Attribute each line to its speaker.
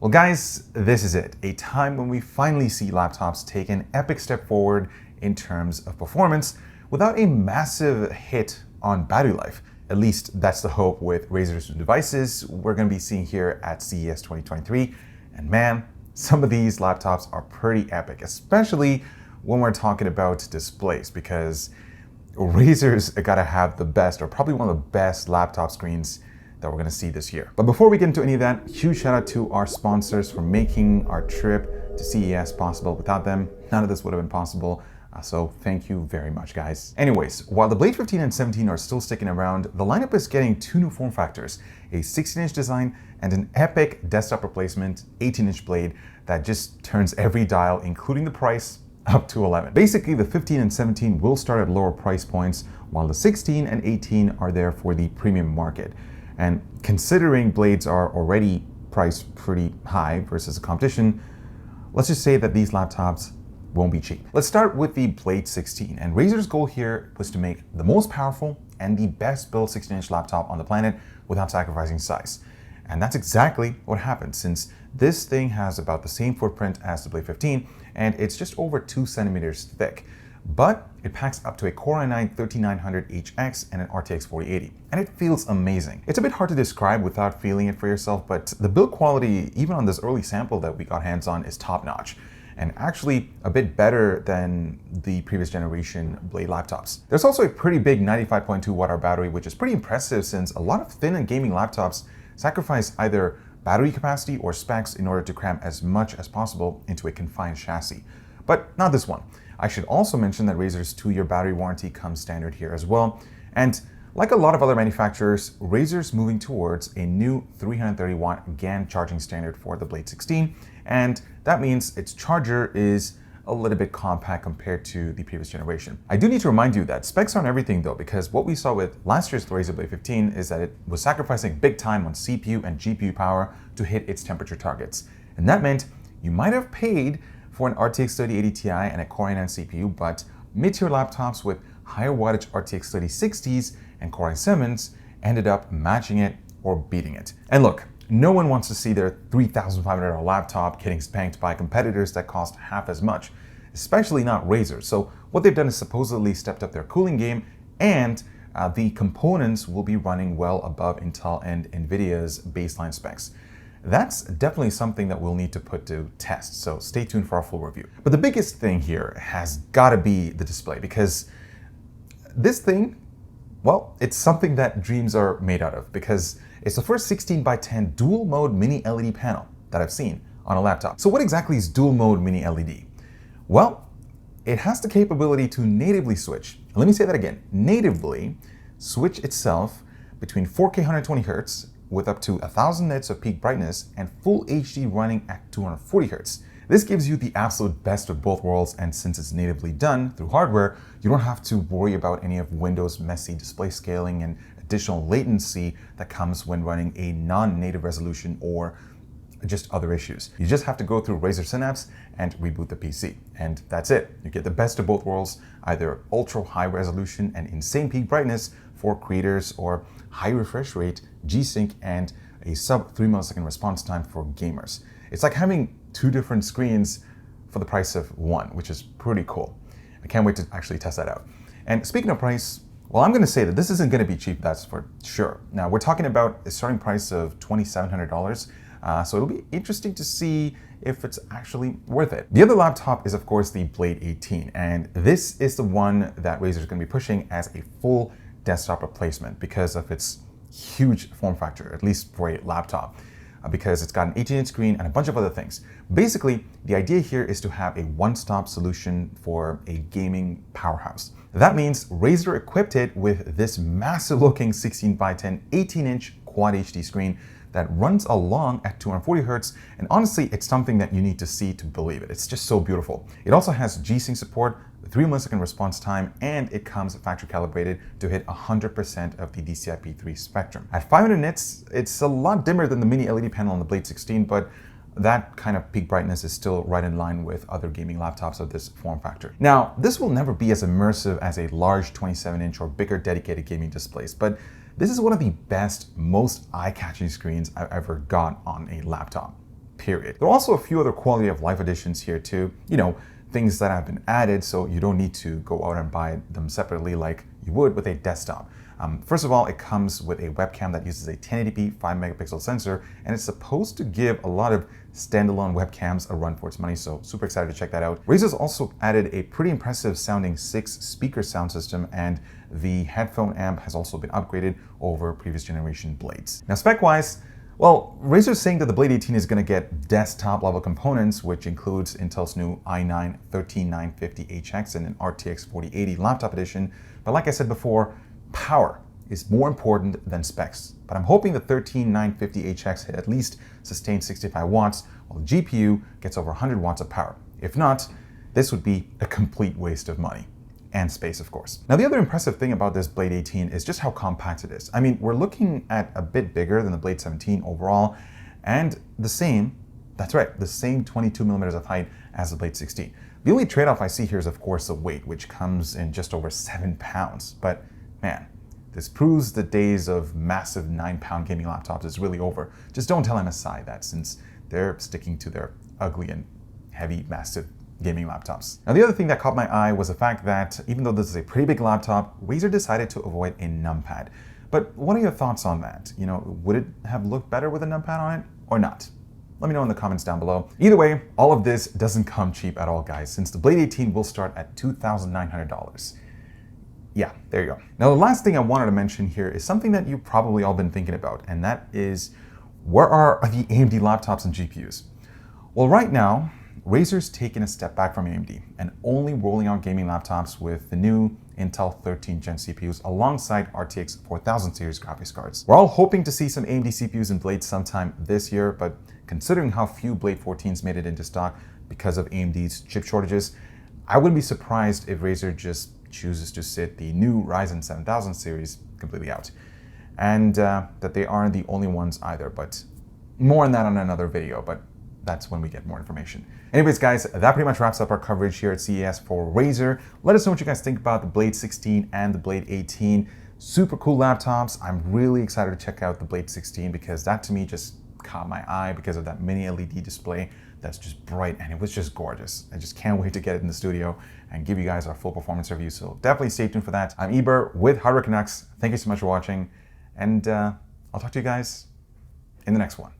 Speaker 1: Well guys, this is it. A time when we finally see laptops take an epic step forward in terms of performance without a massive hit on battery life. At least that's the hope with Razer's new devices we're going to be seeing here at CES 2023. And man, some of these laptops are pretty epic, especially when we're talking about displays, because Razer's got to have the best, or probably one of the best laptop screens that we're going to see this year. But before we get into any of that, huge shout out to our sponsors for making our trip to CES possible. Without them, none of this would have been possible. So thank you very much, guys. Anyways, while the Blade 15 and 17 are still sticking around, the lineup is getting two new form factors, a 16-inch design and an epic desktop replacement 18-inch blade that just turns every dial, including the price, up to 11. Basically, the 15 and 17 will start at lower price points, while the 16 and 18 are there for the premium market. And considering blades are already priced pretty high versus the competition, let's just say that these laptops won't be cheap. Let's start with the Blade 16, and Razer's goal here was to make the most powerful and the best built 16-inch laptop on the planet without sacrificing size. And that's exactly what happened, since this thing has about the same footprint as the Blade 15, and it's just over 2 centimeters thick. But it packs up to a Core i9-3900HX and an RTX 4080, and it feels amazing. It's a bit hard to describe without feeling it for yourself, but the build quality, even on this early sample that we got hands on, is top-notch, and actually a bit better than the previous generation Blade laptops. There's also a pretty big 95.2 watt-hour battery, which is pretty impressive since a lot of thin and gaming laptops sacrifice either battery capacity or specs in order to cram as much as possible into a confined chassis. But not this one. I should also mention that Razer's 2-year battery warranty comes standard here as well. And like a lot of other manufacturers, Razer's moving towards a new 330 watt GaN charging standard for the Blade 16. And that means its charger is a little bit compact compared to the previous generation. I do need to remind you that specs aren't everything though, because what we saw with last year's Razer Blade 15 is that it was sacrificing big time on CPU and GPU power to hit its temperature targets. And that meant you might have paid for an RTX 3080 Ti and a Core i9 CPU, but mid-tier laptops with higher wattage RTX 3060s and Core i7s ended up matching it or beating it. And look, no one wants to see their $3,500 laptop getting spanked by competitors that cost half as much, especially not Razer. So what they've done is supposedly stepped up their cooling game, and the components will be running well above Intel and NVIDIA's baseline specs. That's definitely something that we'll need to put to test, so stay tuned for our full review. But the biggest thing here has got to be the display, because this thing, well, it's something that dreams are made out of, because it's the first 16:10 dual mode mini LED panel that I've seen on a laptop. So what exactly is dual mode mini LED? Well, it has the capability to natively switch. Let me say that again, natively switch itself between 4K 120 Hz with up to 1000 nits of peak brightness and full HD running at 240 Hz. This gives you the absolute best of both worlds, and since it's natively done through hardware, you don't have to worry about any of Windows' messy display scaling and additional latency that comes when running a non-native resolution or just other issues. You just have to go through Razer Synapse and reboot the PC, and that's it. You get the best of both worlds, either ultra high resolution and insane peak brightness for creators, or high refresh rate, G-Sync, and a sub 3 millisecond response time for gamers. It's like having two different screens for the price of one, which is pretty cool. I can't wait to actually test that out. And speaking of price, well, I'm going to say that this isn't going to be cheap, that's for sure. Now, we're talking about a starting price of $2,700, so it'll be interesting to see if it's actually worth it. The other laptop is, of course, the Blade 18, and this is the one that Razer is going to be pushing as a full desktop replacement because of its huge form factor, at least for a laptop, because it's got an 18-inch screen and a bunch of other things. Basically, the idea here is to have a one-stop solution for a gaming powerhouse. That means Razer equipped it with this massive-looking 16:10 18-inch Quad HD screen that runs along at 240 Hz, and honestly, it's something that you need to see to believe it. It's just so beautiful. It also has G-Sync support, 3 millisecond response time, and it comes factory calibrated to hit 100% of the DCI-P3 spectrum. At 500 nits, it's a lot dimmer than the mini LED panel on the Blade 16, but that kind of peak brightness is still right in line with other gaming laptops of this form factor. Now, this will never be as immersive as a large 27-inch or bigger dedicated gaming displays, but this is one of the best, most eye-catching screens I've ever got on a laptop. period. There are also a few other quality of life additions here too, things that have been added so you don't need to go out and buy them separately like you would with a desktop. First of all, it comes with a webcam that uses a 1080p 5 megapixel sensor, and it's supposed to give a lot of standalone webcams a run for its money, so super excited to check that out. Razer's also added a pretty impressive sounding 6-speaker sound system, and the headphone amp has also been upgraded over previous generation blades. Now spec-wise, well, Razer's saying that the Blade 18 is going to get desktop level components, which includes Intel's new i9-13950HX and an RTX 4080 laptop edition. But like I said before, power is more important than specs. But I'm hoping the 13950HX at least sustains 65 watts, while the GPU gets over 100 watts of power. If not, this would be a complete waste of money. And space, of course. Now, the other impressive thing about this Blade 18 is just how compact it is. I mean, we're looking at a bit bigger than the Blade 17 overall, and the same 22 millimeters of height as the Blade 16. The only trade-off I see here is, of course, the weight, which comes in just over 7 pounds. But man, this proves the days of massive 9-pound gaming laptops is really over. Just don't tell MSI that, since they're sticking to their ugly and heavy, massive gaming laptops. Now, the other thing that caught my eye was the fact that even though this is a pretty big laptop, Razer decided to avoid a numpad. But what are your thoughts on that? Would it have looked better with a numpad on it or not? Let me know in the comments down below. Either way, all of this doesn't come cheap at all, guys, since the Blade 18 will start at $2,900. Yeah, there you go. Now, the last thing I wanted to mention here is something that you've probably all been thinking about, and that is, where are the AMD laptops and GPUs? Well, right now, Razer's taken a step back from AMD and only rolling out gaming laptops with the new Intel 13th Gen CPUs alongside RTX 4000 series graphics cards. We're all hoping to see some AMD CPUs and Blades sometime this year, but considering how few Blade 14s made it into stock because of AMD's chip shortages, I wouldn't be surprised if Razer just chooses to sit the new Ryzen 7000 series completely out. And that they aren't the only ones either, but more on that on another video, but that's when we get more information. Anyways, guys, that pretty much wraps up our coverage here at CES for Razer. Let us know what you guys think about the Blade 16 and the Blade 18. Super cool laptops. I'm really excited to check out the Blade 16 because that to me just caught my eye because of that mini LED display that's just bright, and it was just gorgeous. I just can't wait to get it in the studio and give you guys our full performance review. So definitely stay tuned for that. I'm Eber with Hardware Canucks. Thank you so much for watching, and I'll talk to you guys in the next one.